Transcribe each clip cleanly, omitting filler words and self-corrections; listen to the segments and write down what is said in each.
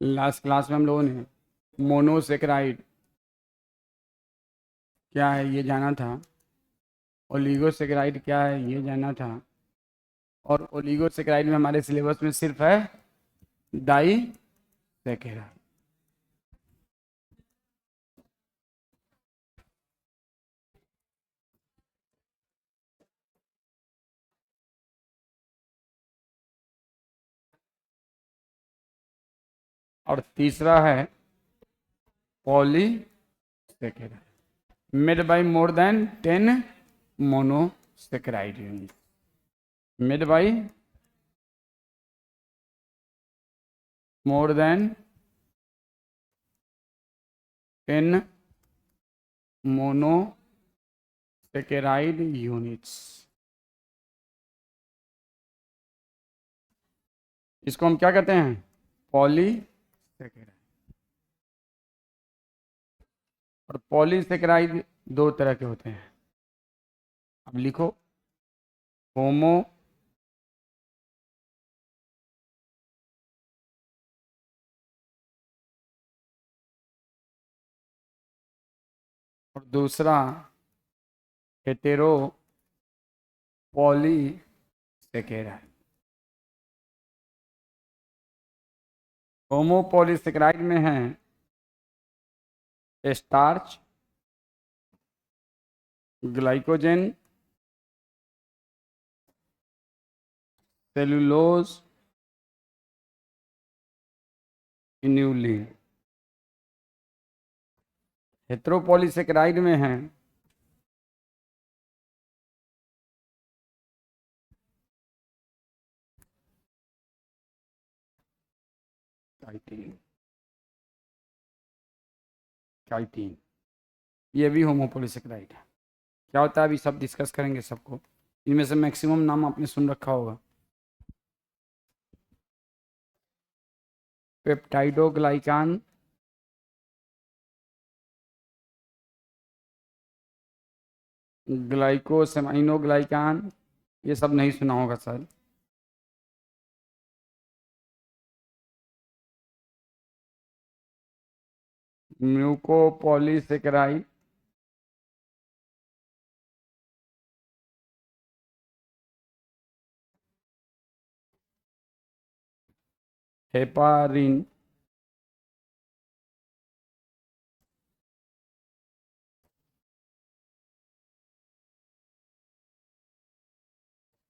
Last class में हम लोगों ने मोनोसेकेराइड क्या है ये जाना था, ओलिगोसेकेराइड क्या है ये जाना था, और ओलिगोसेकेराइड में हमारे सिलेबस में सिर्फ है डाइसेकेराइड। और तीसरा है polysaccharide made by more than 10 monosaccharide unit, made by more than 10 monosaccharide units. इसको हम क्या कहते हैं? पॉलीसेकेराइड। और पॉलीसेकेराइड दो तरह के होते हैं। अब लिखो, होमो और दूसरा हेटेरो पॉलीसेकेराइड। होमो पॉलीसेकेराइड में है स्टार्च, ग्लाइकोजन, सेलुलोज, इन्यूलिन। हेटेरोपॉलीसेकेराइड में है काइटिन, काइटिन। ये भी होमोपॉलीसेकेराइड है। क्या होता है अभी सब डिस्कस करेंगे सबको। इनमें से मैक्सिमम नाम आपने सुन रखा होगा। पेप्टाइडोग्लाइकान, ग्लाइकोसेमाइनोग्लाइकान, ये सब नहीं सुना होगा शायद। Mucopolysaccharide, heparin,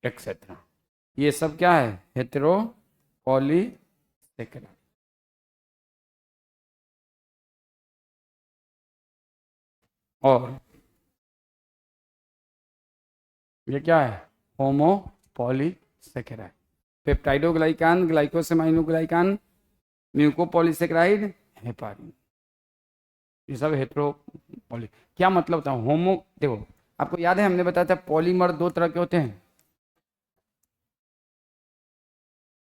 etcetera. ये सब क्या है? हेटेरोपॉलीसेकेराइड। और ये क्या है? होमोपॉलीसेकेराइड। पेप्टाइडोग्लाइकान, ग्लाइकोसेमाइनोग्लाइकान, म्यूकोपॉलीसेकेराइड, हेपारिन, ये सब हेटेरोपॉली। क्या मतलब था होमो? देखो, आपको याद है हमने बताया था पॉलीमर दो तरह के होते हैं,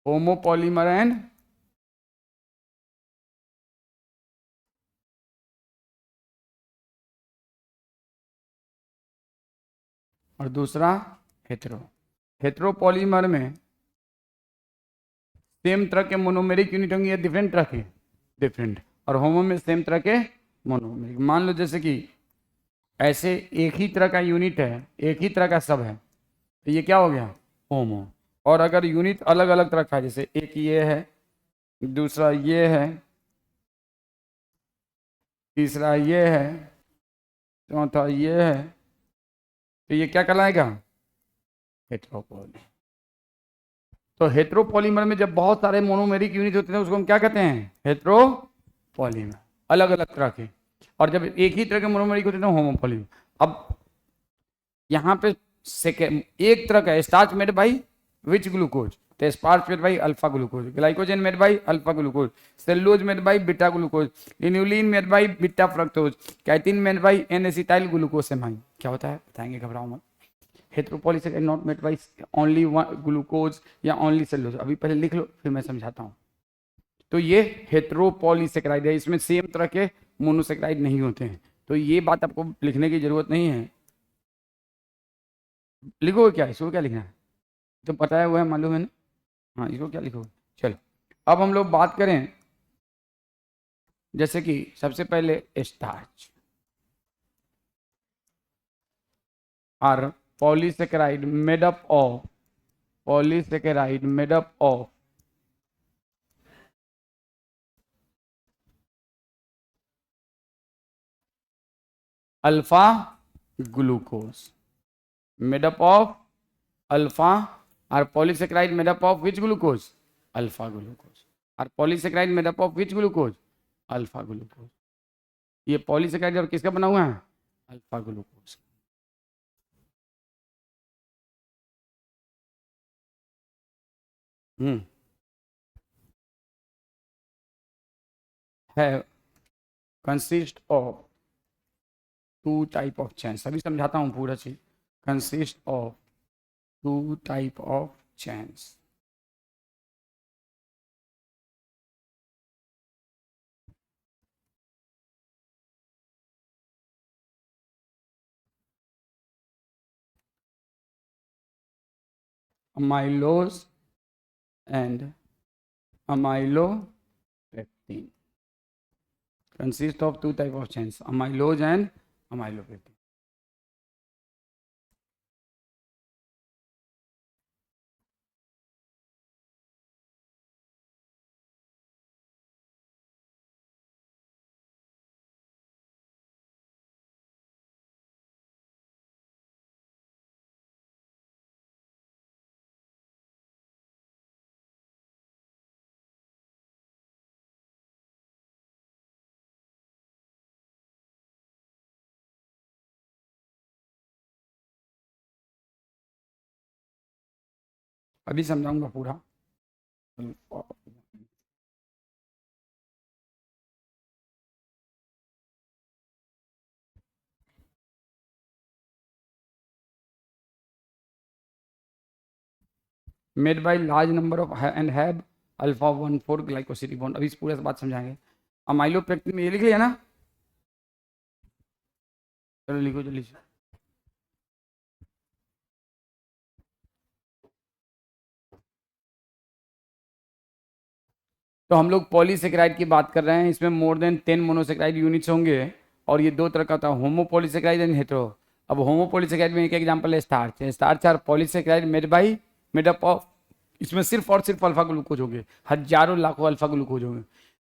होमोपॉलीमर एंड और दूसरा हेटेरो। हेटेरोपॉलीमर में सेम तरह के मोनोमेरिक यूनिट होंगे या डिफरेंट तरह के? डिफरेंट। और होमो में सेम तरह के मोनोमेरिक। मान लो जैसे कि ऐसे एक ही तरह का यूनिट है, एक ही तरह का सब है, तो ये क्या हो गया? होमो। और अगर यूनिट अलग अलग तरह का है, जैसे एक ये है, दूसरा ये है, तीसरा ये है, चौथा ये है, तो ये क्या कहलाएगा? हेटेरोपॉली। तो हेटेरोपॉलीमर में जब बहुत सारे मोनोमेरिक यूनिट होते हैं उसको हम क्या कहते हैं? हेटेरोपॉलीमर, अलग अलग तरह के। और जब एक ही तरह के मोनोमेरिक होते हैं तो होमोपॉलीमर। अब यहाँ पे सेकेंड एक तरह का starch made by which glucose, तो starch made by alpha glucose, glycogen made by alpha glucose, cellulose made by beta glucose, inulin made by beta fructose, chitin made by N acetyl glucosamine. क्या होता है बताएंगे, घबराओ मत। Heteropolysaccharide not made by only glucose या only cellulose. अभी पहले लिख लो फिर मैं समझाता हूँ। तो ये हेटेरोपॉलीसेकेराइड है, इसमें सेम तरह के मोनोसेकेराइड नहीं होते हैं। तो ये बात आपको लिखने की जरूरत नहीं है। लिखोगे क्या? इसको क्या लिखना है? तो पता है वो है, मालूम है ना। हाँ, इसको क्या लिखोगे? चलो अब हम लोग बात करें जैसे कि सबसे पहले स्टार्च और polysaccharide made up of polysaccharide made up of alpha glucose made up of alpha और polysaccharide made up of which glucose alpha glucose और polysaccharide made up of which glucose alpha glucose. ये polysaccharide और किसका बना हुआ है alpha glucose. है consist of two type of chain. सभी समझाता हूँ पूरा चीज। Consist of two type of chains. amylose and amylopectin consist of two type of chains amylose and amylopectin। अभी समझाऊंगा पूरा। Made by large number of and have alpha 1,4 glycosidic bond. अभी इस पूरे बात समझाएंगे। अमाइलोपेक्टिन में ये लिख लिया ना, चलो लिखो जल्दी से। तो हम लोग पॉलीसेकेराइड की बात कर रहे हैं। इसमें मोर देन 10 मोनोसेकेराइड यूनिट्स होंगे और ये दो तरह का होता है, होमोपॉलीसेकेराइड एंड हेटेरो। अब होमोपॉलीसेकेराइड में एक एग्जांपल है starch. Starch are polysaccharide made up of, इसमें सिर्फ और सिर्फ अल्फा ग्लूकोज होंगे, हजारों लाखों अल्फा ग्लूकोज होंगे।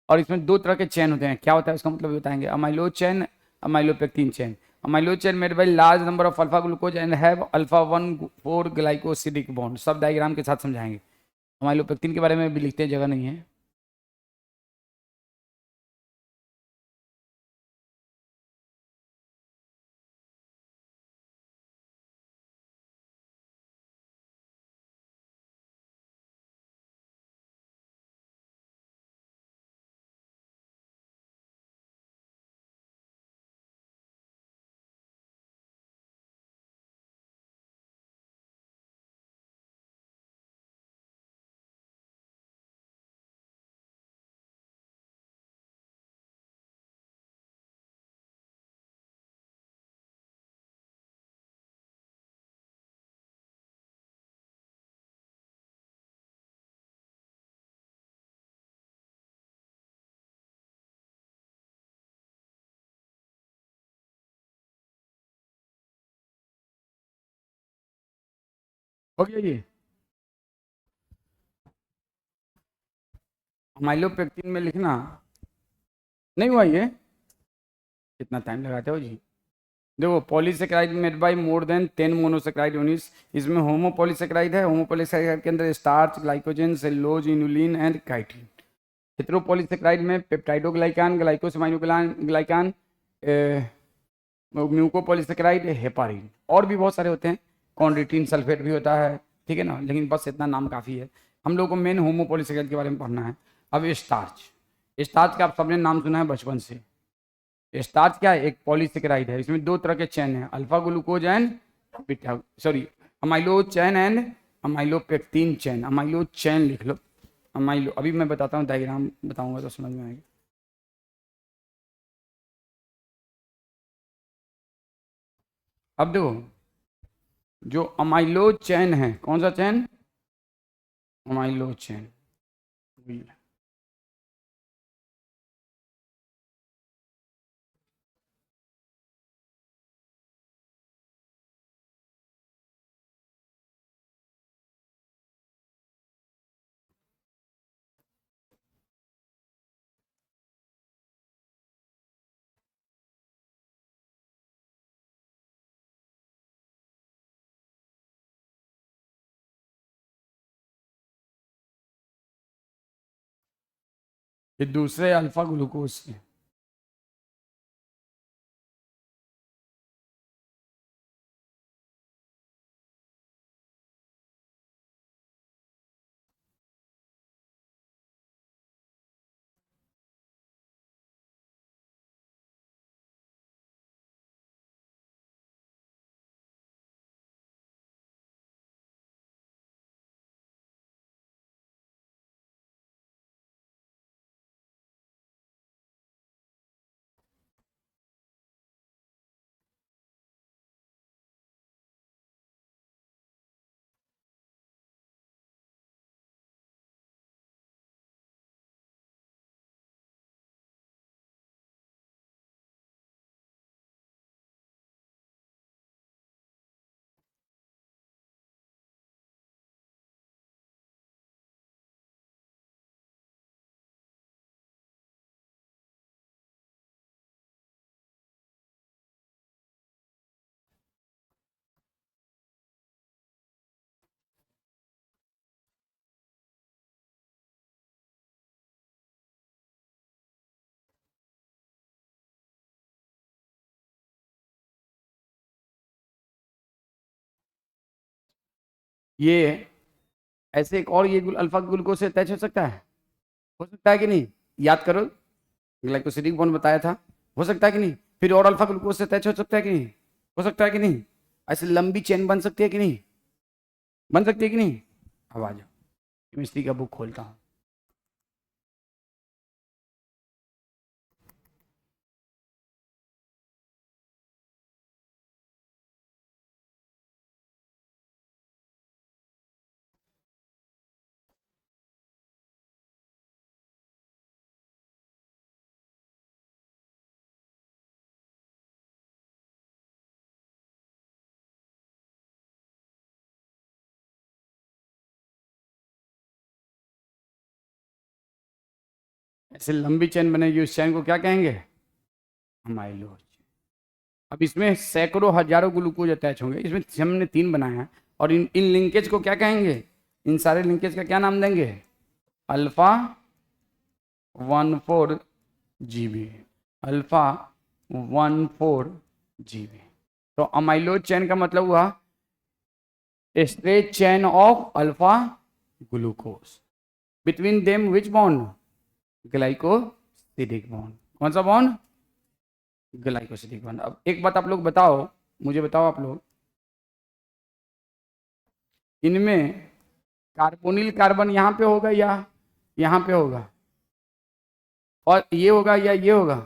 और इसमें दो तरह के चेन होते हैं। क्या होता है उसका मतलब बताएंगे। अमाइलो chain, amylopectin chain. अमाइलो chain made by large number of alpha glucose and have alpha 1,4 glycosidic bond. सब डायग्राम के साथ समझाएंगे। अमाइलोपेक्टिन के बारे में भी लिखते हैं, जगह नहीं है। हो गया ये। अमाइलोपेक्टिन में लिखना नहीं हुआ ये। कितना टाइम लगाते हो जी। देखो polysaccharide made by more than 10 monosaccharide units. इसमें होमोपॉलीसेकेराइड है। होमोपॉलीसेकेराइड के अंदर starch, glycogen, cellulose, inulin and chitin. Heteropolysaccharide में पेप्टाइडोग्लाइकान, ग्लाइकोसामाइनोग्लाइकान, म्यूकोपॉलीसेकेराइड, हेपारिन और भी बहुत सारे होते हैं। कॉन्ड्रिटिन सल्फेट भी होता है, ठीक है ना। लेकिन बस इतना नाम काफ़ी है। हम लोग को मेन होमोपॉलीसेकेराइड के बारे में पढ़ना है। अब स्टार्च, स्टार्च का आप सबने नाम सुना है बचपन से। स्टार्च क्या है, एक पॉलीसेकेराइड है। इसमें दो तरह के चेन है, alpha glucose and beta, sorry अमाइलो chain and amylopectin chain. अमाइलो chain लिख लो, अमाइलो। अभी मैं बताता हूँ, डायग्राम बताऊंगा तो समझ में आएगा। अब देखो, जो अमाइलो चेन है, कौन सा चेन, अमाइलो चेन। ये दूसरे अल्फा ग्लूकोज से। ये ऐसे एक और ये अल्फा ग्लूकोज से अटैच हो सकता है कि नहीं? याद करो, ग्लाइकोसिडिक बॉन्ड बताया था, हो सकता है कि नहीं? फिर और अल्फा ग्लूकोज से अटैच हो सकता है कि नहीं? हो सकता है कि नहीं? ऐसे लंबी चेन बन सकती है कि नहीं? बन सकती है कि नहीं? अब आ जाओ, केमिस्ट्री का बुक खोलता हूँ। ऐसे लंबी चेन बनेगी, उस चेन को क्या कहेंगे? अमाइलोज। अब इसमें सैकड़ों हजारों ग्लूकोज अटैच होंगे, इसमें हमने 3 बनाए हैं। और इन लिंकेज को क्या कहेंगे? इन सारे लिंकेज का क्या नाम देंगे? Alpha 14 GB। Alpha 14 GB। तो अमाइलोज चेन का मतलब हुआ straight chain of alpha glucose. Between them which bond? Glycosidic bond. कौन सा बॉन्ड? Glycosidic bond. अब एक बात आप लोग बताओ, मुझे बताओ आप लोग, इनमें कार्बोनिल कार्बन यहाँ पे होगा या यहाँ पे होगा? और ये होगा या ये होगा?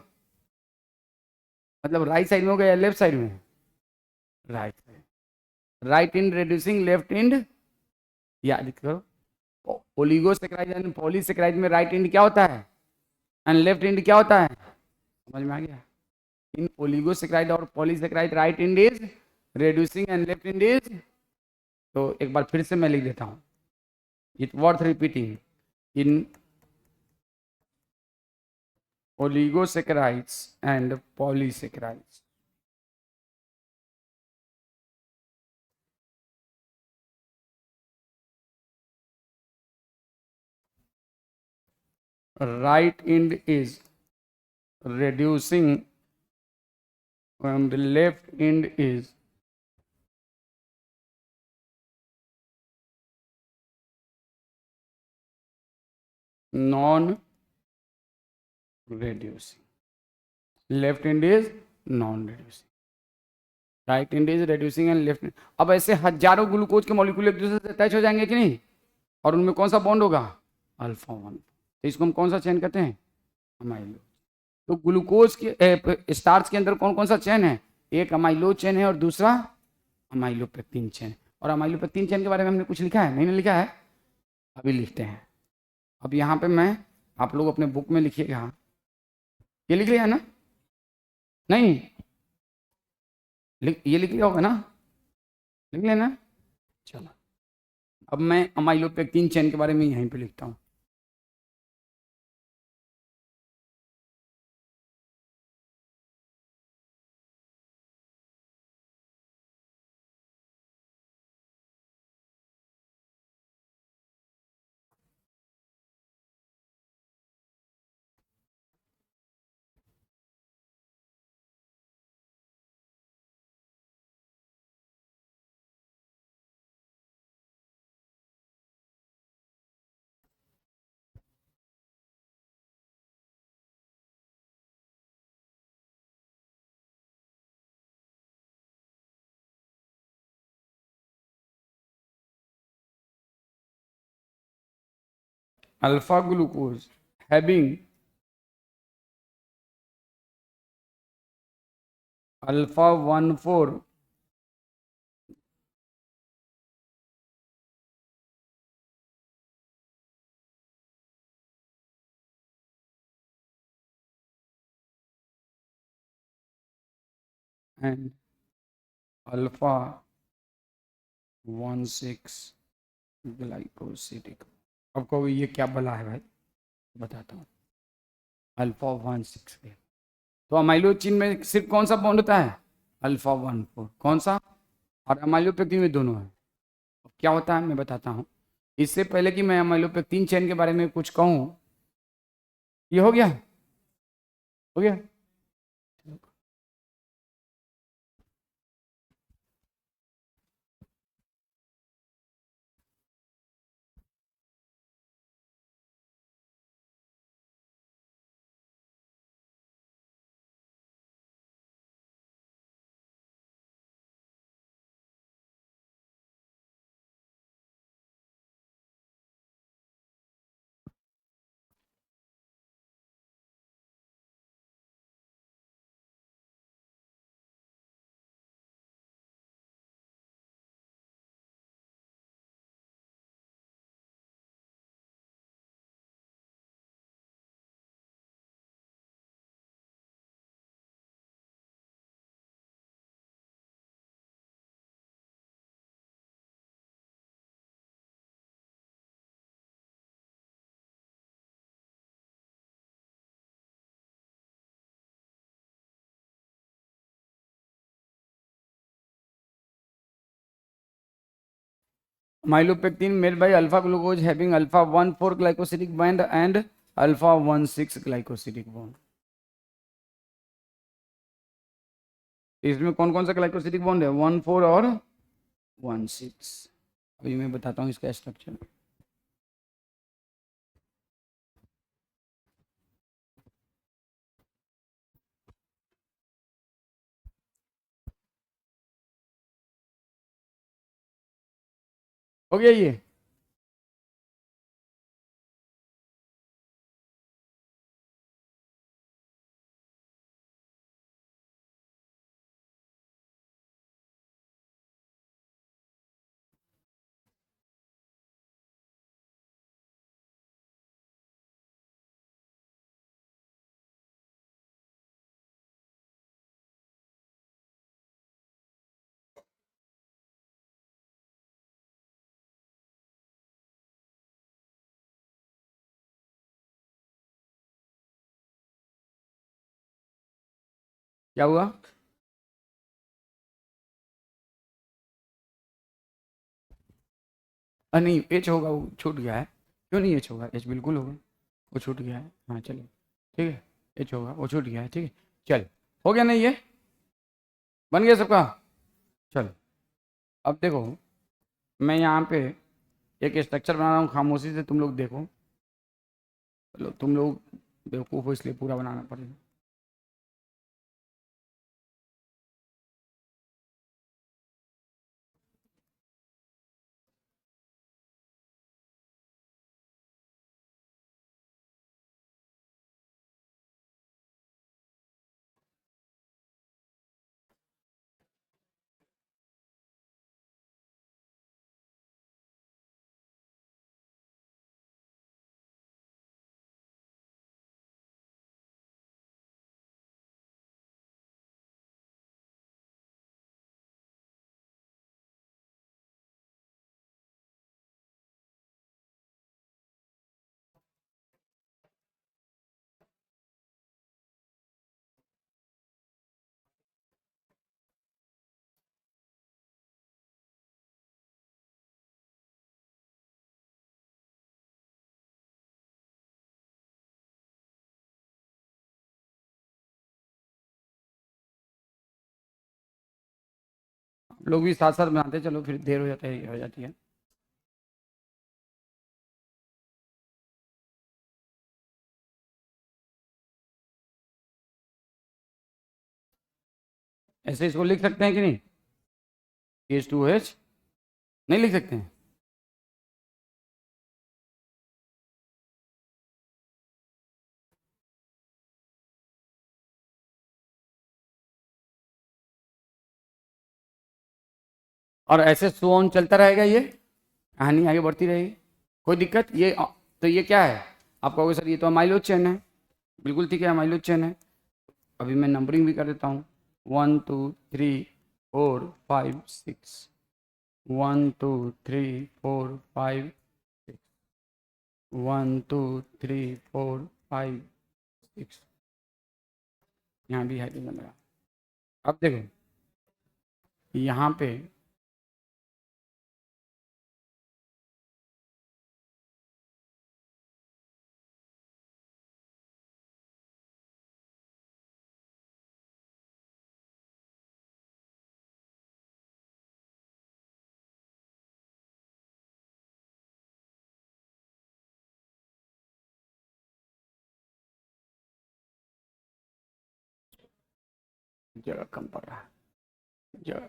मतलब राइट साइड में होगा या लेफ्ट साइड में? Right side. Right and reducing, left and, याद करो, ओलिगोसेक्राइड एंड पॉलीसेक्राइड में राइट एंड क्या होता है एंड लेफ्ट एंड क्या होता है? समझ में आ गया? इन ओलिगोसेक्राइड और polysaccharide right and is reducing and left and is, तो एक बार फिर से मैं लिख देता हूँ, it worth repeating. In oligosaccharides and polysaccharides, right end is reducing and the left end is non reducing, left end is non reducing, right and is reducing and left and. अब ऐसे हजारों ग्लूकोज के molecule एक दूसरे से attach हो जाएंगे कि नहीं? और उनमें कौन सा बॉन्ड होगा? अल्फा 1। तो इसको हम कौन सा चेन कहते हैं? अमाइलो। तो ग्लूकोज के स्टार्च के अंदर कौन कौन सा चेन है? एक अमाइलो चेन है और दूसरा अमाइलोपेक्टिन चेन। और अमाइलोपेक्टिन चेन के बारे में हमने कुछ लिखा है? नहीं लिखा है, अभी लिखते हैं। अब यहाँ पे मैं, आप लोग अपने बुक में लिखिएगा, ये लिख लिया है ना? नहीं, ये लिख लिया होगा ना? लिख लेना। चलो, अब मैं अमाइलोपेक्टिन चेन के बारे में यहीं पे लिखता हूँ। Alpha glucose having alpha 1,4 and alpha 1,6 glycosidic. अब कहो ये क्या बला है भाई, बताता हूँ। अल्फा 1,6 के तो अमाइलो चेन में सिर्फ कौन सा बॉन्ड होता है, अल्फा 1,4, कौन सा, और अमाइलोपेक्टिन में दोनों है। अब क्या होता है मैं बताता हूँ। इससे पहले कि मैं अमाइलोपेक्टिन चेन के बारे में कुछ कहूँ, ये हो गया, हो गया। Amylopectin made by alpha glucose having alpha 1,4 glycosidic bond and alpha 1,6 glycosidic bond. इसमें कौन कौन सा ग्लाइकोसिडिक बॉन्ड है, 1,4 और 1,6। अभी मैं बताता हूँ इसका स्ट्रक्चर। हो गया ये, क्या हुआ, नहीं एच होगा, वो छूट गया है। क्यों नहीं एच होगा, एच बिल्कुल होगा, वो छूट गया है। हाँ चलो ठीक है, एच होगा, वो छूट गया है, ठीक है। चल, हो गया नहीं ये, बन गया सबका। चल अब देखो, मैं यहाँ पे एक स्ट्रक्चर बना रहा हूँ, खामोशी से तुम लोग देखो। चलो तुम लोग बेवकूफ़ हो इसलिए पूरा बनाना पड़ेगा। लोग भी साथ साथ बनाते, चलो फिर देर हो जाता है, हो जाती है। ऐसे इसको लिख सकते हैं कि नहीं, H2H नहीं लिख सकते हैं। और ऐसे सो ऑन चलता रहेगा, ये कहानी आगे बढ़ती रहेगी, कोई दिक्कत। ये तो ये क्या है, आप कहोगे सर ये तो अमाइलोज चेन है, बिल्कुल ठीक है, अमाइलोज चेन है। अभी मैं नंबरिंग भी कर देता हूँ, 1 2 3 4 5 6, 1 2 3 4 5 6, 1 2 3 4 5 6, यहाँ भी हाइड्रोजन लगा। अब देखो यहाँ पे जगह कम पड़ रहा है, जगह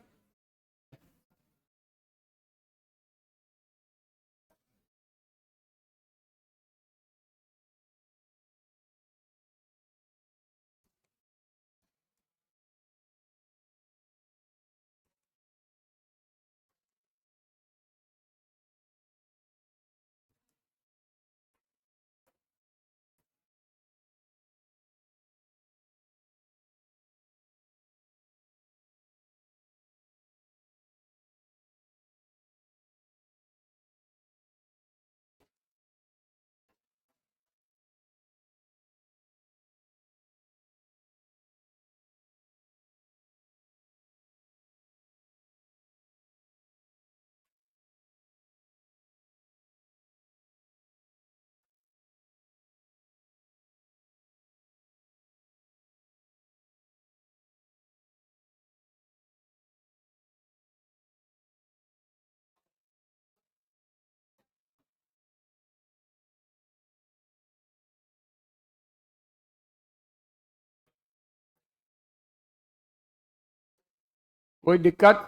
कोई दिक्कत।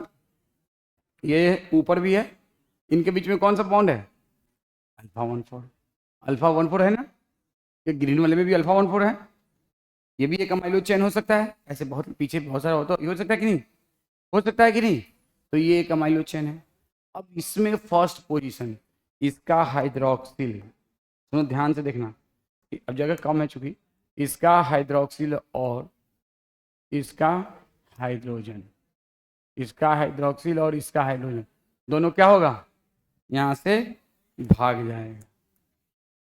ये ऊपर भी है, इनके बीच में कौन सा बॉन्ड है, अल्फा 1 4, अल्फा 1 4 है ना, ये ग्रीन वाले में भी अल्फा 1 4 है, ये भी एक अमाइलोज चेन हो सकता है, ऐसे बहुत पीछे बहुत सारा होता है, ये हो सकता है कि नहीं, हो सकता है कि नहीं, तो ये एक अमाइलोज चेन है। अब इसमें फर्स्ट पोजीशन इसका हाइड्रोक्सिल, सुनो ध्यान से देखना, अब जगह कम है चूंकि, इसका हाइड्रोक्सिल और इसका हाइड्रोजन, इसका हाइड्रोक्सिल और इसका हाइड्रोजन दोनों क्या होगा, यहाँ से भाग जाएगा,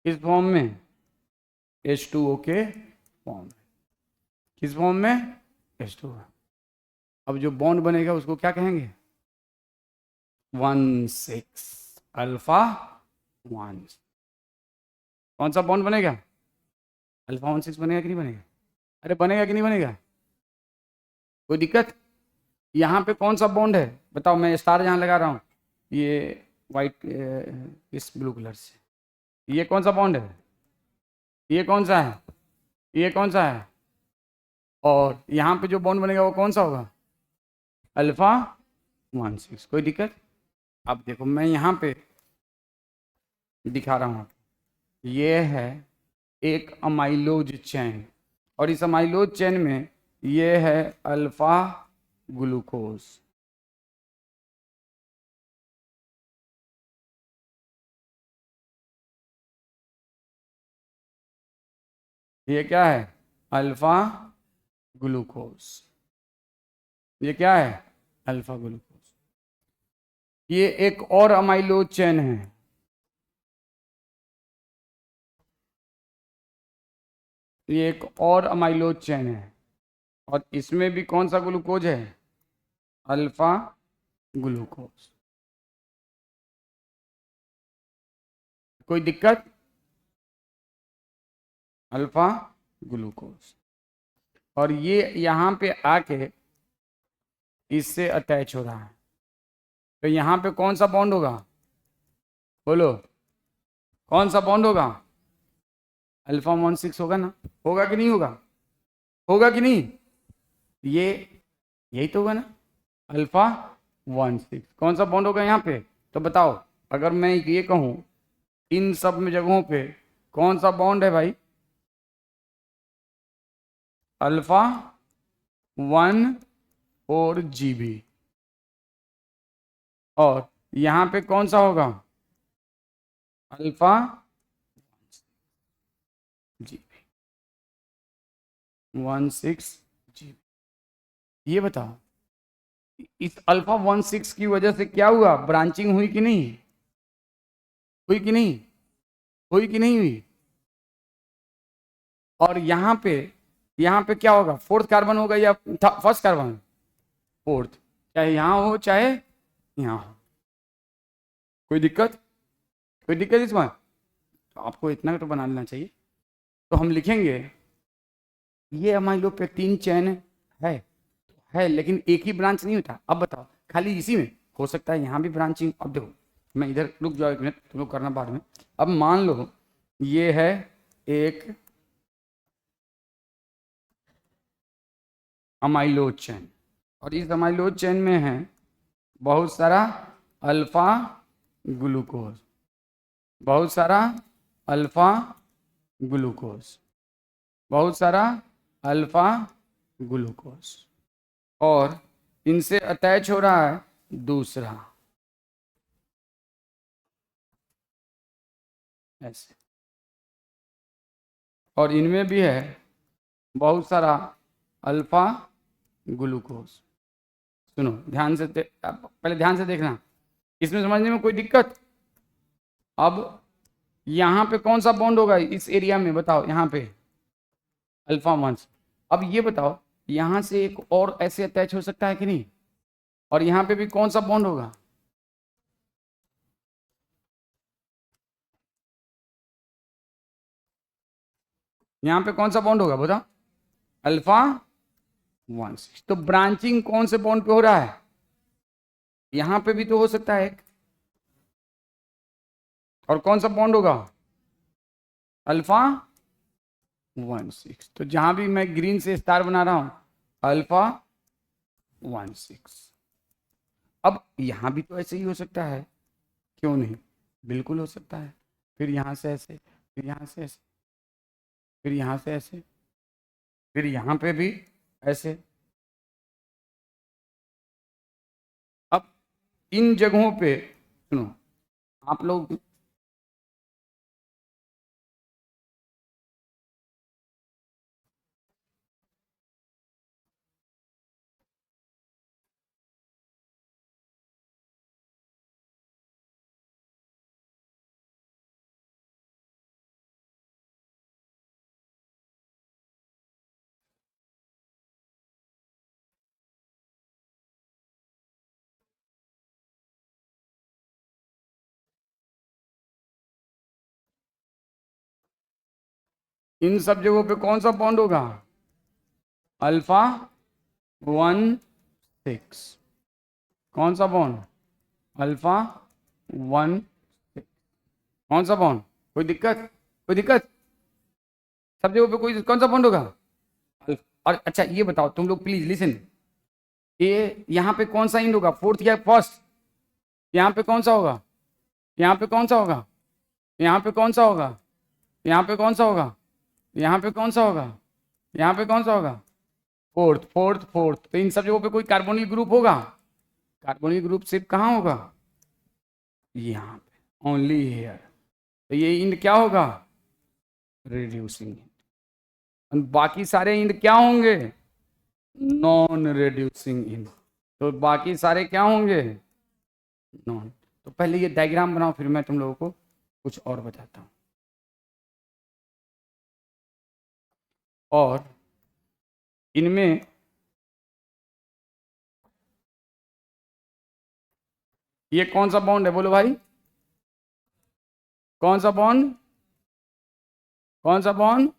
किस फॉर्म में, H2O के फॉर्म में, किस फॉर्म में, H2O। अब जो बॉन्ड बनेगा उसको क्या कहेंगे, 1 6 अल्फा 1, कौन सा बॉन्ड बनेगा, अल्फा 1 6 बनेगा कि नहीं बनेगा, अरे बनेगा कि नहीं बनेगा, कोई दिक्कत। यहाँ पे कौन सा बॉन्ड है बताओ, मैं स्टार यहाँ लगा रहा हूँ, ये वाइट इस ब्लू कलर से, ये कौन सा बॉन्ड है, ये कौन सा है, ये कौन सा है, और यहाँ पे जो बॉन्ड बनेगा वो कौन सा होगा, अल्फा 1 6, कोई दिक्कत। अब देखो मैं यहाँ पे दिखा रहा हूँ, ये है एक अमाइलोज चैन, और इस अमाइलोज चैन में ये है अल्फा ग्लूकोज, ये क्या है, अल्फा ग्लूकोज, ये क्या है, अल्फा ग्लूकोज। ये एक और अमाइलोज चैन है, ये एक और अमाइलोज चैन है, और इसमें भी कौन सा ग्लूकोज है, अल्फा ग्लूकोज, कोई दिक्कत, अल्फा ग्लूकोज, और ये यहाँ पे आके इससे अटैच हो रहा है, तो यहाँ पे कौन सा बॉन्ड होगा, बोलो कौन सा बॉन्ड होगा, अल्फा 1 6 होगा ना, होगा कि नहीं होगा, होगा कि नहीं, ये यही तो होगा ना, अल्फा 1 6 कौन सा बॉन्ड होगा यहाँ पे, तो बताओ, अगर मैं ये कहूँ इन सब में जगहों पे कौन सा बॉन्ड है भाई, अल्फा 1 4 GB, और यहाँ पे कौन सा होगा, अल्फा जी 16 जी। ये बताओ इस अल्फा 16 की वजह से क्या हुआ, ब्रांचिंग हुई कि नहीं, हुई कि नहीं, हुई कि नहीं हुई। और यहाँ पे क्या होगा, फोर्थ कार्बन होगा या फर्स्ट कार्बन, फोर्थ, चाहे यहाँ हो चाहे यहाँ हो। कोई दिक्कत, कोई दिक्कत इसमें, तो आपको इतना तो बना लेना चाहिए। तो हम लिखेंगे ये अमाइलो पेक्टिन चैन है लेकिन एक ही ब्रांच नहीं होता। अब बताओ खाली इसी में हो सकता है, यहाँ भी ब्रांचिंग। अब देखो मैं इधर रुक जाओ एक मिनट, तुम लोग करना बाद में। अब मान लो ये है एक अमाइलोज चैन और इस अमाइलोज चैन में है बहुत सारा अल्फा ग्लूकोज, बहुत सारा अल्फा ग्लूकोज, बहुत सारा अल्फा ग्लूकोज, और इनसे अटैच हो रहा है दूसरा ऐसे, और इनमें भी है बहुत सारा अल्फा ग्लूकोज। सुनो ध्यान से, पहले ध्यान से देखना, इसमें समझने में कोई दिक्कत। अब यहाँ पे कौन सा बॉन्ड होगा इस एरिया में, बताओ यहाँ पे अल्फा 1। अब ये बताओ यहाँ से एक और ऐसे अटैच हो सकता है कि नहीं, और यहाँ पे भी कौन सा बॉन्ड होगा, यहाँ पे कौन सा बॉन्ड होगा बताओ, अल्फा 16। तो ब्रांचिंग कौन से बॉन्ड पे हो रहा है, यहाँ पे भी तो हो सकता है एक, और कौन सा बॉन्ड होगा, अल्फा 16। तो जहां भी मैं ग्रीन से स्टार बना रहा हूं अल्फा 16। अब यहां भी तो ऐसे ही हो सकता है, क्यों नहीं, बिल्कुल हो सकता है। फिर यहां से ऐसे, फिर यहां से ऐसे, फिर यहां से ऐसे, फिर यहां पे भी ऐसे। अब इन जगहों पे सुनो आप लोग, इन सब जगहों पे कौन सा बॉन्ड होगा, अल्फा 16। कौन सा बॉन्ड, अल्फा 16। कौन सा बॉन्ड, कोई दिक्कत, कोई दिक्कत, सब जगहों पे कोई कौन सा बॉन्ड होगा, और अच्छा ये बताओ तुम लोग प्लीज लिसन, ये यहाँ पे कौन सा इंड होगा, फोर्थ या फर्स्ट, यहाँ पे कौन सा होगा, यहाँ पे कौन सा होगा, यहाँ पे कौन सा होगा, यहाँ पे कौन सा होगा, यहाँ पे कौन सा होगा, यहाँ पे कौन सा होगा, फोर्थ फोर्थ फोर्थ। तो इन सब जगहों पे कोई कार्बोनिल ग्रुप होगा, कार्बोनिल ग्रुप सिर्फ कहाँ होगा, यहाँ पे, ओनली हेयर। तो ये इंड क्या होगा, रिड्यूसिंग इंड, बाकी सारे इंड क्या होंगे, नॉन रिड्यूसिंग इंड। तो बाकी सारे क्या होंगे, नॉन। तो पहले ये डायग्राम बनाओ फिर मैं तुम लोगों को कुछ और बताता हूँ। और इनमें ये कौन सा बॉन्ड है बोलो भाई, कौन सा बॉन्ड, कौन सा bond,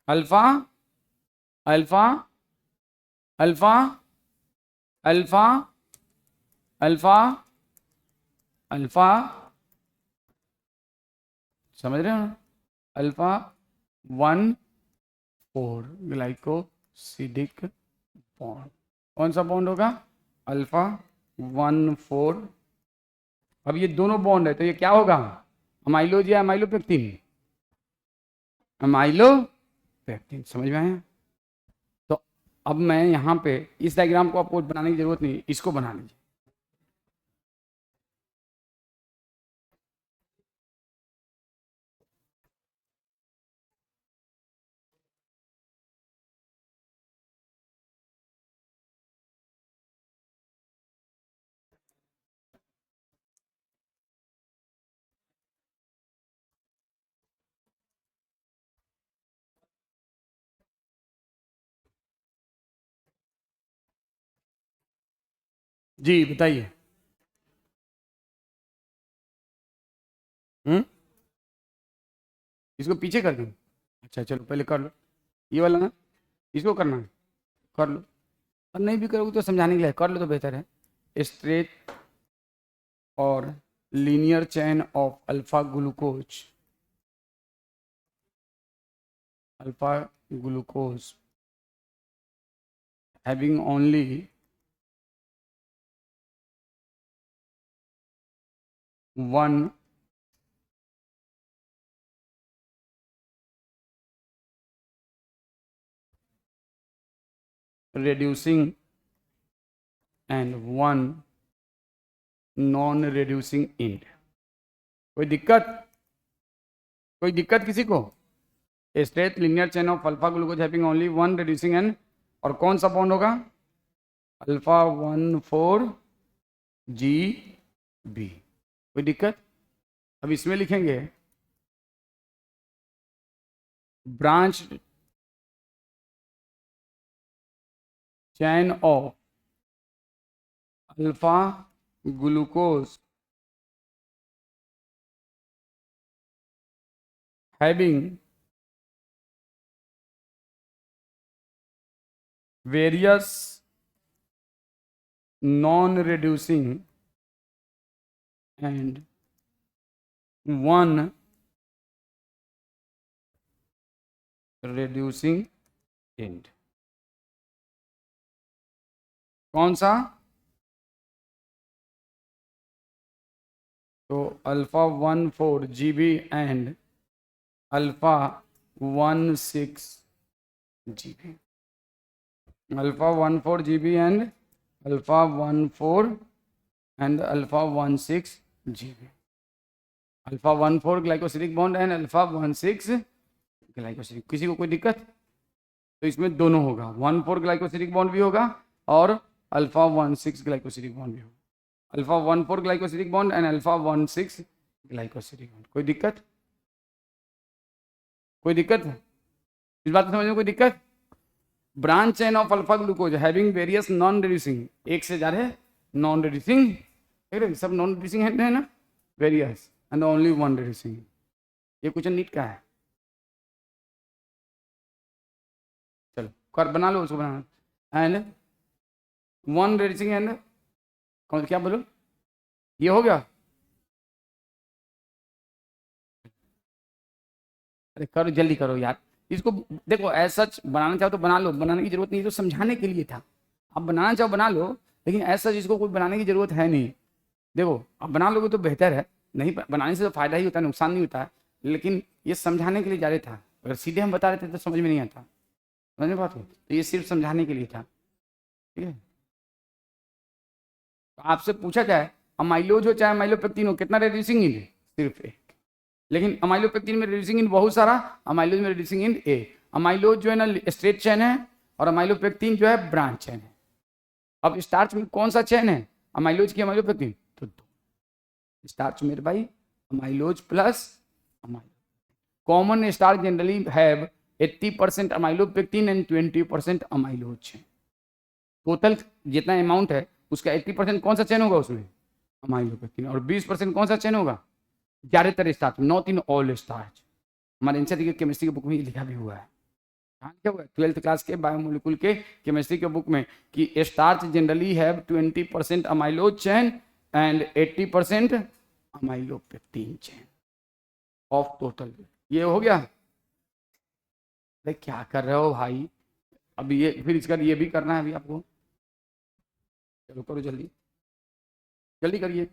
alpha alpha alpha alpha alpha alpha, समझ रहे हो ना, अल्फा 1,4 ग्लाइकोसिडिक बॉन्ड। कौन सा बॉन्ड होगा, अल्फा 1,4। अब ये दोनों बॉन्ड है तो ये क्या होगा, अमाइलोज या अमाइलो पेक्टिन, अमाइलो पेक्टिन। समझ में आया। अब मैं यहाँ पे इस डायग्राम को आपको बनाने की जरूरत नहीं, इसको बना लीजिए। जी बताइए। इसको पीछे कर दूँ? अच्छा चलो पहले कर लो, ये वाला ना, इसको करना है, कर लो। और नहीं भी करोगे तो समझाने के लिए कर लो तो बेहतर है। स्ट्रेट और linear chain of alpha glucose, alpha glucose having only one reducing and one non reducing and. कोई दिक्कत? कोई दिक्कत किसी को? Straight linear chain of alpha glucose having only one reducing and, और कौन सा बॉन्ड होगा? Alpha 1,4 GB। कोई दिक्कत? अब इसमें लिखेंगे branch chain of alpha glucose having various non-reducing and one reducing end। कौन सा? तो alpha 1,4 GB and alpha 1,6 GB। Alpha 1,4 GB and alpha 1,4 and alpha 1,6 GB। Alpha 1,4 glycosidic bond and alpha 1,6 glycosidic. किसी को कोई दिक्कत? तो इसमें दोनों होगा, 1,4 ग्लाइकोसिलिक बॉन्ड भी होगा और अल्फा 1,6 ग्लाइकोसिलिक बॉन्ड भी होगा। Alpha 1,4 glycosidic bond and alpha 1,6 glycosidic bond. कोई दिक्कत? कोई दिक्कत? इस बात को समझ में कोई दिक्कत? Branch chain of alpha glucose having various non reducing, एक से ज्यादा नॉन रिड्यूसिंग, सब नॉन रिड्यूसिंग है ना, various and only one reducing. ये क्वेश्चन नीट का है। चलो कर बना लो, उसको बनाना। एंड वन रिड्यूसिंग एंड कौन, क्या बोलो? ये हो गया? अरे करो जल्दी करो यार इसको। देखो ऐसा बनाना चाहो तो बना लो, बनाने की जरूरत नहीं, तो समझाने के लिए था। आप बनाना चाहो बना लो, लेकिन ऐसा इसको कोई बनाने की जरूरत है नहीं। देखो आप बना लोगे तो बेहतर है, नहीं बनाने से तो फायदा ही होता है, नुकसान नहीं होता है। लेकिन ये समझाने के लिए जा रहे था, अगर सीधे हम बता रहे थे तो समझ में नहीं आता। समझ में बात हो? तो ये सिर्फ समझाने के लिए था, ठीक है। तो आपसे पूछा जाए अमाइलोज हो चाहे अमाइलोपेक्टिन हो, कितना रिड्यूसिंग इंड है? सिर्फ एक। लेकिन अमाइलोपेक्टिन में रिड्यूसिंग इंड बहुत सारा, अमाइलोज में रिड्यूसिंग इंड ए। अमाइलोज जो है ना स्ट्रेट चेन है और अमाइलोपेक्टिन जो है ब्रांच चेन है। अब स्टार्च में कौन सा चेन है, अमाइलोज की अमाइलोपेक्टिन? तो दो स्टार्च मेरे भाई, amylose plus amylose. Common starch generally have 80% amylopectin and 20% amylose chain. Total जितना अमाउंट है उसका 80% कौन सा चेन होगा उसमें? अमाइलोपेक्टिन। और 20% कौन सा चेन होगा? ज्यादातर starch, not in all starch. हमारे एनसीईआरटी के केमिस्ट्री की बुक में लिखा भी हुआ है। क्या हुआ है 12th क्लास के बायोमोलिकुल के केमिस्ट्री के बुक में कि starch generally have 20% amylose chain and 80% amylopectin chain of total. ये हो गया? अरे क्या कर रहे हो भाई, अभी ये फिर इसका ये भी करना है अभी आपको। चलो करो जल्दी, जल्दी करिए।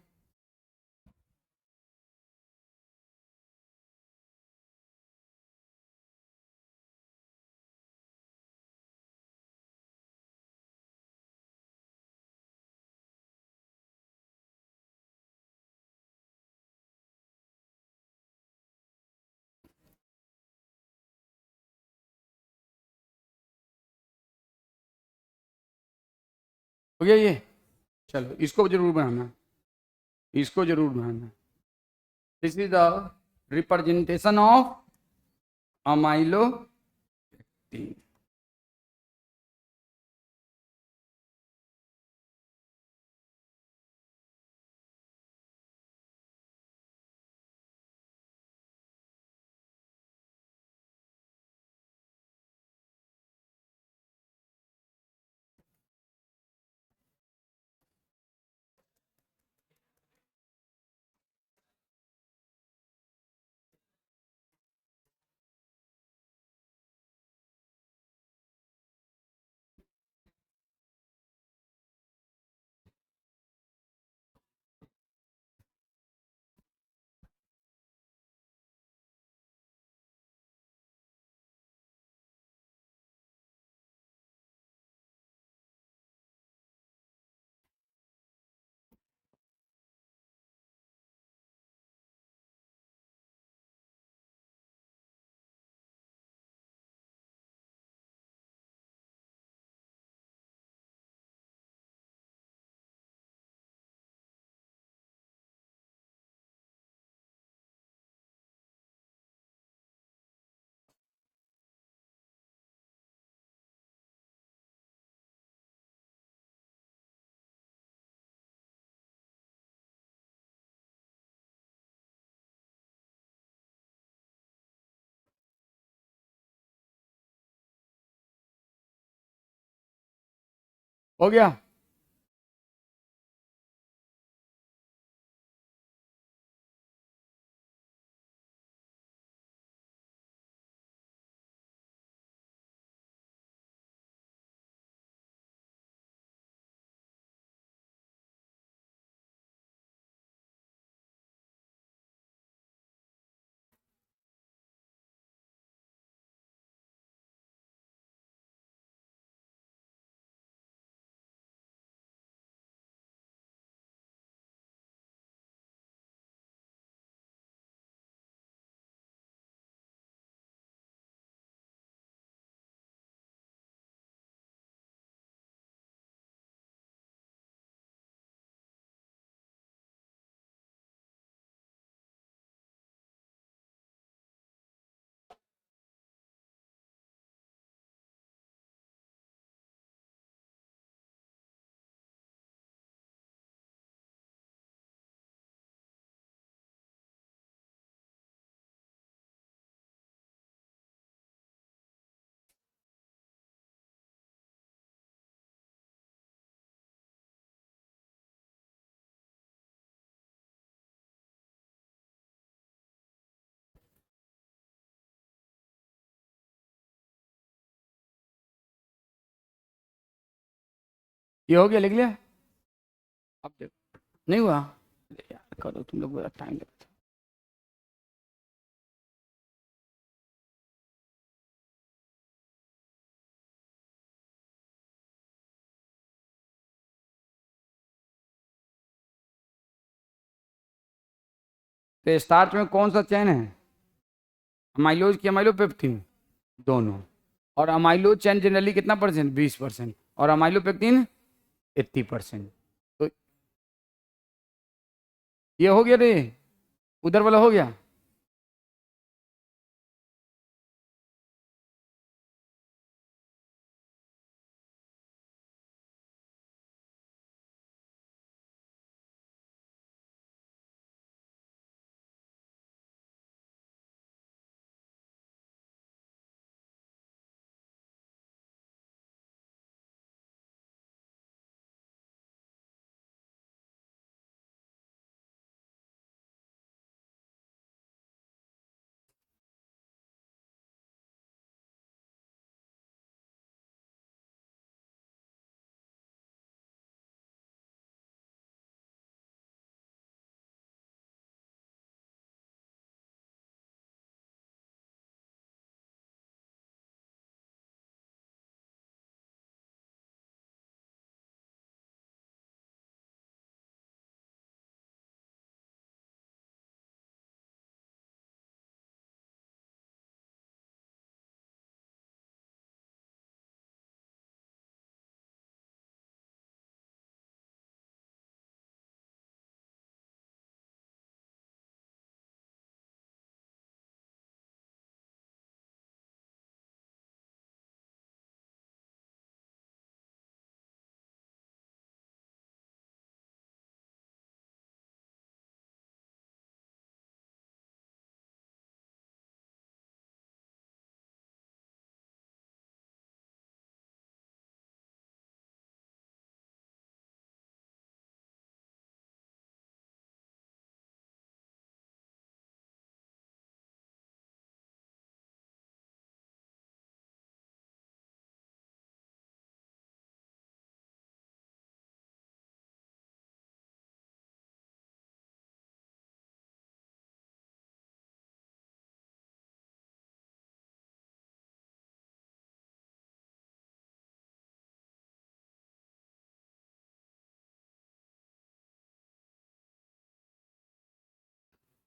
हो गया ये? चलो इसको जरूर बनाना, इसको जरूर बनाना। This is the representation of amylopectin. हो गया। ये हो गया, लिख लिया। अब देखो, नहीं हुआ। अरे यार करो तुम लोग, टाइम लगता है। तो स्टार्च में कौन सा चैन है? अमाइलोज की अमाइलोपेक्टिन, दोनों। और अमाइलोज चैन जनरली कितना परसेंट? 20%। और अमाइलोपेक्टिन 80%। तो ये हो गया रे, उधर वाला हो गया।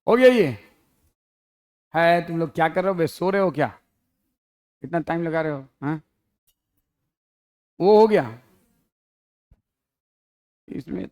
हो गया ये। है, तुम लोग क्या कर रहे हो बे, सो रहे हो क्या? कितना टाइम लगा रहे हो? हाँ, वो हो गया इसमें।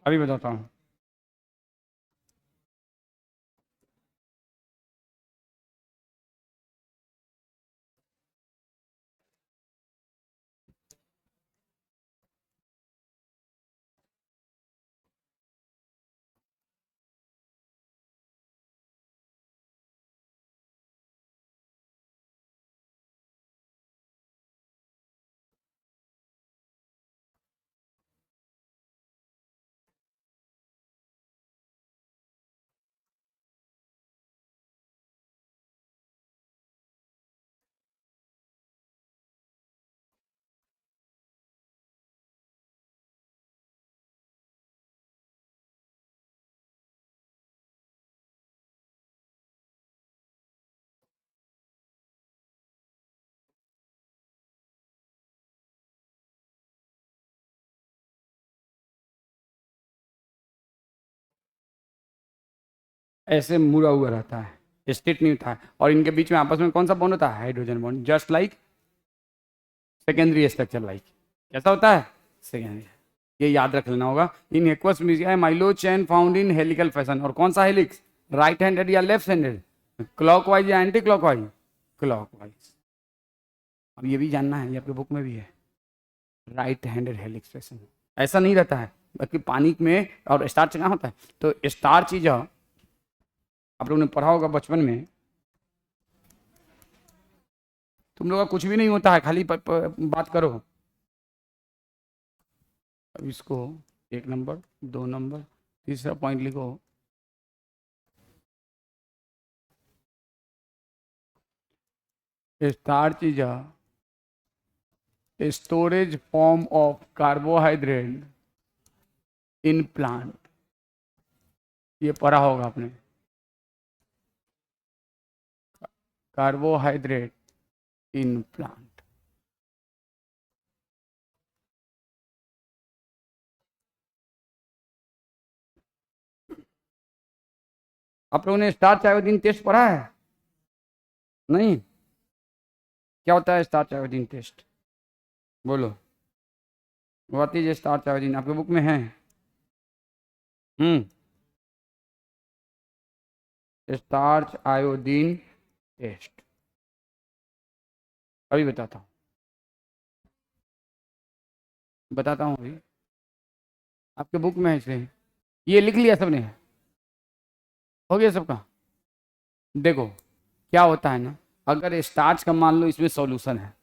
अभी बताता हूँ। ऐसे मुड़ा हुआ रहता है, स्ट्रेट नहीं होता है, और इनके बीच में आपस में कौन सा बॉन्ड होता है? Hydrogen bond, just like secondary structure like. कैसा होता है? सेकेंडरी। ये याद रख लेना होगा। In aqueous media amylose chain found in helical fashion. और कौन सा हेलिक्स? राइट हैंडेड या लेफ्ट हैंडेड? क्लॉकवाइज या एंटी क्लॉकवाइज? क्लॉकवाइज। अब ये भी जानना है, ये आपके बुक में भी है, राइट हैंडेड हेलिक्स फैशन। ऐसा नहीं रहता है, बल्कि पानी में और स्टार्च कहाँ होता है? तो स्टार्च ही जो आप लोगों ने पढ़ा होगा बचपन में, तुम लोग का कुछ भी नहीं होता है, खाली बात करो। अब इसको 1 नंबर 2 नंबर तीसरा पॉइंट लिखो। Starch is a storage form of carbohydrate in plant। ये पढ़ा होगा आपने, कार्बोहाइड्रेट इन प्लांट। आप लोगों ने स्टार्च आयोडीन टेस्ट पढ़ा है? नहीं? क्या होता है स्टार्च आयोडीन टेस्ट? बोलो। What is starch iodine? आपके बुक में है? स्टार्च आयोडीन टेस्ट अभी बताता हूँ अभी। आपके बुक में है इसे, ये लिख लिया सबने? हो गया सबका? देखो क्या होता है ना, अगर स्टार्च का मान लो इसमें सॉल्यूशन है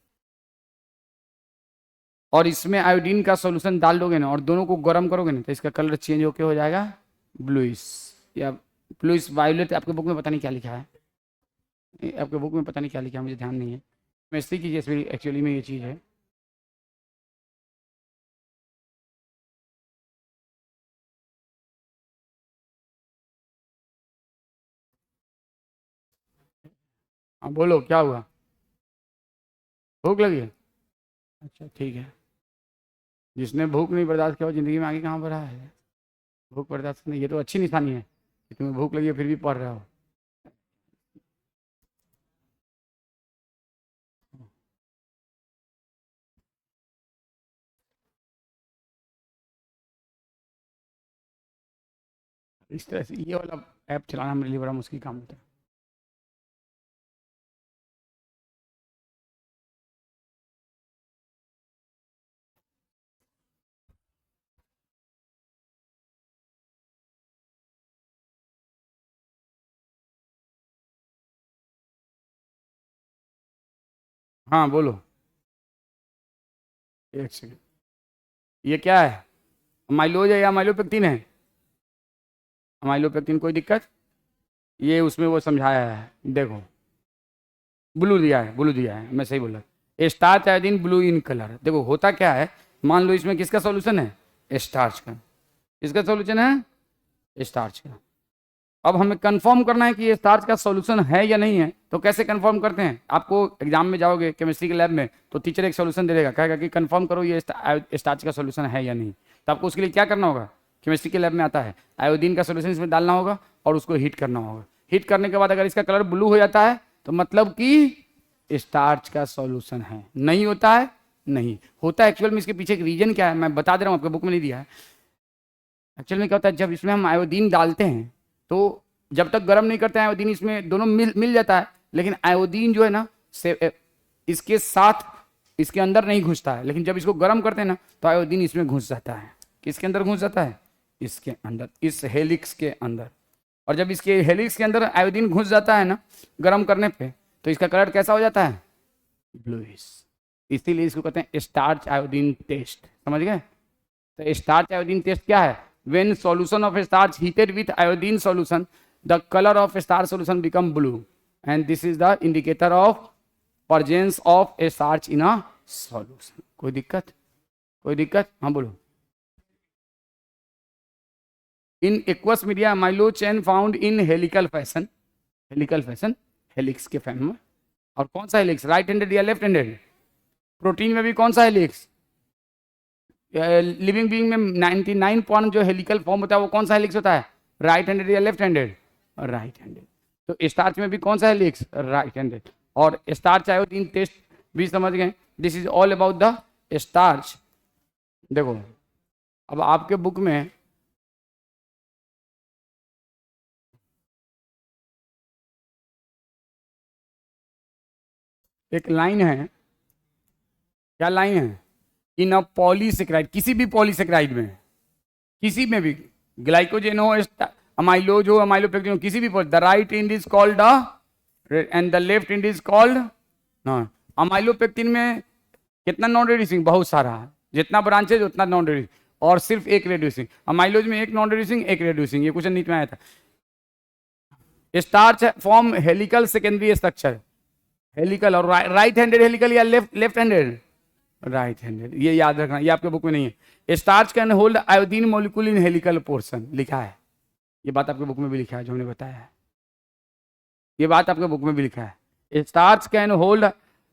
और इसमें आयोडीन का सॉल्यूशन डाल दोगे ना और दोनों को गर्म करोगे ना, तो इसका कलर चेंज होके हो जाएगा ब्लूइश या ब्लूइश वायोलेट। आपके बुक में पता नहीं क्या लिखा है, आपके बुक में पता नहीं क्या लिखा है, मुझे ध्यान नहीं है। केमिस्ट्री की जैसे एक्चुअली में ये चीज़ है। हाँ बोलो क्या हुआ? भूख लगी है? अच्छा ठीक है। जिसने भूख नहीं बर्दाश्त किया वो जिंदगी में आगे कहाँ बढ़ा है? भूख बर्दाश्त करनी, ये तो अच्छी निशानी है कि तुम्हें भूख लगी है फिर भी पढ़ रहे हो। इस तरह से ये वाला ऐप चलाना मेरे लिए बड़ा मुश्किल काम होता है। हाँ बोलो। एक सेकेंड, ये क्या है? अमाइलोज है या अमाइलोपेक्टिन है? अमाइलोपेक्टिन, कोई दिक्कत? ये उसमें वो समझाया है, देखो ब्लू दिया है, ब्लू दिया है, मैं सही बोला। Starch iodine blue in colour. देखो होता क्या है, मान लो इसमें किसका सॉल्यूशन है? स्टार्च का। किसका सॉल्यूशन है? स्टार्च का। अब हमें कंफर्म करना है कि ये स्टार्च का सॉल्यूशन है या नहीं है। तो कैसे कंफर्म करते हैं? आपको एग्जाम में जाओगे केमिस्ट्री के लैब में तो टीचर एक सॉल्यूशन दे देगा, कहेगा कि कंफर्म करो ये स्टार्च का सॉल्यूशन है या नहीं। तो आपको उसके लिए क्या करना होगा? केमिस्ट्री के लैब में आता है, आयोडीन का सॉल्यूशन इसमें डालना होगा और उसको हीट करना होगा। हीट करने के बाद अगर इसका कलर ब्लू हो जाता है तो मतलब कि स्टार्च का सॉल्यूशन है। नहीं होता है? नहीं होता है। एक्चुअल में इसके पीछे एक रीजन क्या है मैं बता दे रहा हूँ, आपके बुक में नहीं दिया है। एक्चुअल में क्या होता है, जब इसमें हम आयोडीन डालते हैं तो जब तक गर्म नहीं करते हैं आयोडीन, इसमें दोनों मिल मिल जाता है, लेकिन आयोडीन जो है ना इसके साथ इसके अंदर नहीं घुसता है, लेकिन जब इसको गर्म करते हैं ना तो आयोडीन इसमें घुस जाता है। किसके अंदर घुस जाता है? इसके अंदर, इस हेलिक्स के अंदर। और जब इसके हेलिक्स के अंदर आयोडीन घुस जाता है ना गर्म करने पे, तो इसका कलर कैसा हो जाता है? ब्लूइश। इसीलिए इसको कहते हैं स्टार्च आयोडीन टेस्ट। समझ गए? तो स्टार्च आयोडीन टेस्ट क्या है? When solution of starch heated with iodine solution, the colour of starch solution become blue, and this is the indicator of presence of A starch in a solution. कोई दिक्कत? कोई दिक्कत? हाँ बोलो। इन aqueous media अमाइलो chain found in helical fashion, helical fashion, helix के fan में। और कौन सा हेलिक्स? राइट हैंडेड या लेफ्ट हैंडेड? प्रोटीन में भी कौन सा हेलिक्स? लिविंग बीइंग में 99 पॉइंट जो हेलिकल फॉर्म होता है वो कौन सा हेलिक्स होता है? राइट हैंडेड या लेफ्ट हैंडेड? Right handed. तो स्टार्च में भी कौन सा हेलिक्स? Right handed. और स्टार्च आयोडीन टेस्ट भी समझ गए। This is all about the starch. देखो अब आपके बुक में एक लाइन है। क्या लाइन है? इन अ पॉलीसेक्राइड, किसी भी पॉलीसेक्राइड में, किसी में भी, ग्लाइकोजेन हो, अमाइलोज हो, अमाइलोपेक्टिन हो, किसी भी the right and is called the end the left and is called non. Amylopectin में कितना नॉन रिड्यूसिंग? बहुत सारा है, जितना ब्रांचेज उतना नॉन रिड्यूसिंग, और सिर्फ एक रिड्यूसिंग। अमाइलोज में एक नॉन रिड्यूसिंग एक रिड्यूसिंग। ये क्वेश्चन नीट में आया था। Starch form helical secondary structure, helical, और राइट हैंडेड हेलिकल या left left handed? Right handed. ये याद रखना, ये आपके बुक में नहीं है। Starch can hold iodine molecule in helical portion, लिखा है। ये बात आपके बुक में भी लिखा है जो हमने बताया है। ये बात आपके बुक में भी लिखा है। Starch can hold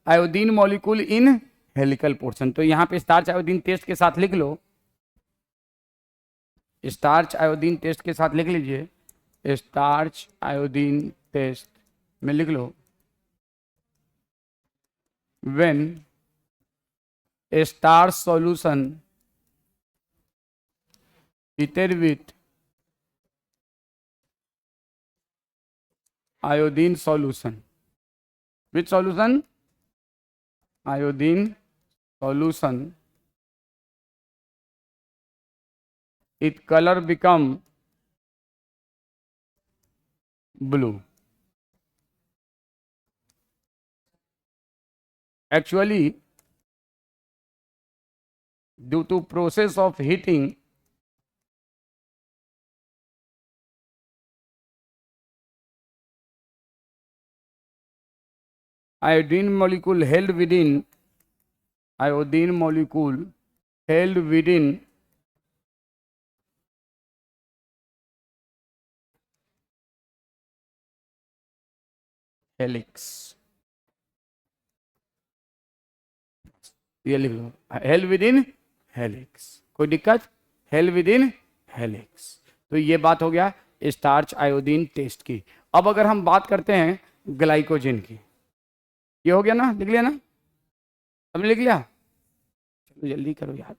iodine molecule in helical portion. तो यहाँ पे स्टार्च आयोडीन टेस्ट के साथ लिख लो, स्टार्च आयोडीन टेस्ट के साथ लिख लीजिए, स्टार्च आयोडीन टेस्ट में लिख लो, when a starch solution heated with iodine solution, which solution? Iodine solution, its color become blue. Actually, due to process of heating, iodine molecule held within, iodine molecule held within helix, ये लिख लो, hell with in helix. कोई दिक्कत? Hell with in helix. तो ये बात हो गया starch iodine test की। अब अगर हम बात करते हैं ग्लाइकोजन की, ये हो गया ना, लिख लिया ना? सबने लिख लिया? चलो जल्दी करो यार।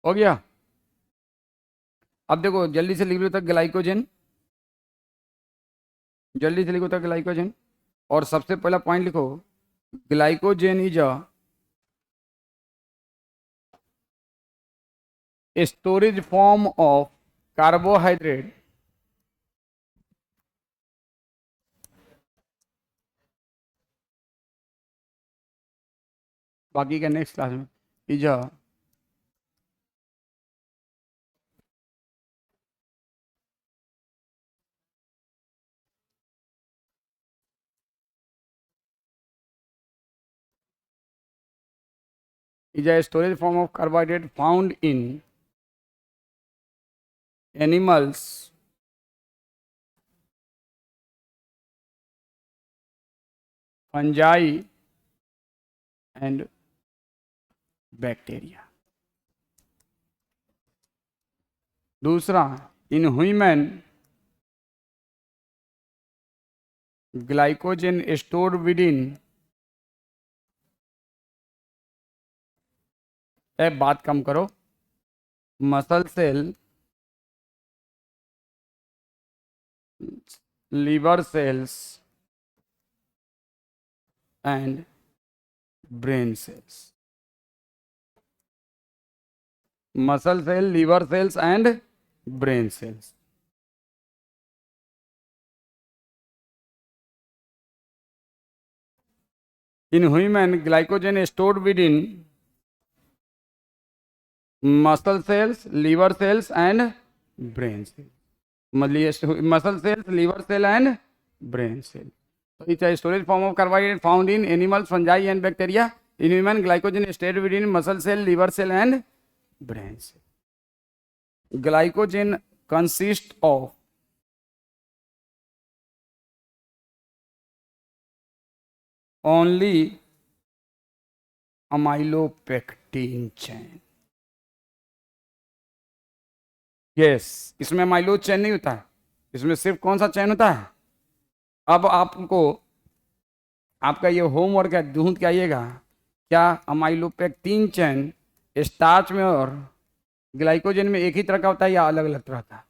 हो गया। अब देखो जल्दी से लिख लो तक ग्लाइकोजन, जल्दी से लिखो तक ग्लाइकोजन। और सबसे पहला पॉइंट लिखो, glycogen is a storage form of carbohydrate बाकी का नेक्स्ट क्लास में। Is a storage form of carbohydrate found in animals, fungi and bacteria. दूसरा, in human glycogen stored within, अब बात कम करो, muscle cell, liver cells and brain cells. Muscle cell, liver cells and brain cells. In human, glycogen is stored within muscle cells, liver cells and brain cells. Muscle cells, liver cell and brain cell. So it's a storage form of carbohydrate found in animals, fungi and bacteria. In human, glycogen is stored within muscle cell, liver cell and brain cell. Glycogen consists of only amylopectin chain. Yes, इसमें अमाइलो चैन नहीं होता है, इसमें सिर्फ कौन सा चैन होता है। अब आपको आपका ये होमवर्क है, ढूंढ के आइएगा क्या अमाइलोपेक्टिन चैन स्टार्च में और ग्लाइकोजन में एक ही तरह का होता है या अलग अलग तरह का।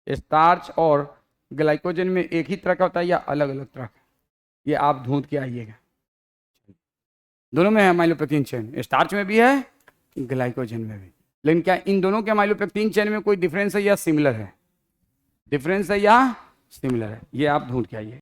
स्टार्च और ग्लाइकोजन में एक ही तरह का होता है या अलग अलग तरह का, ये आप ढूंढ के आइएगा। दोनों में है अमाइलोपेक्टिन चैन, स्टार्च में भी है, ग्लाइकोजन में भी। लेकिन क्या इन दोनों के अमाइलोपेक्टिन चेन में कोई डिफरेंस है या सिमिलर है? डिफरेंस है या सिमिलर है, ये आप ढूंढ के आइए।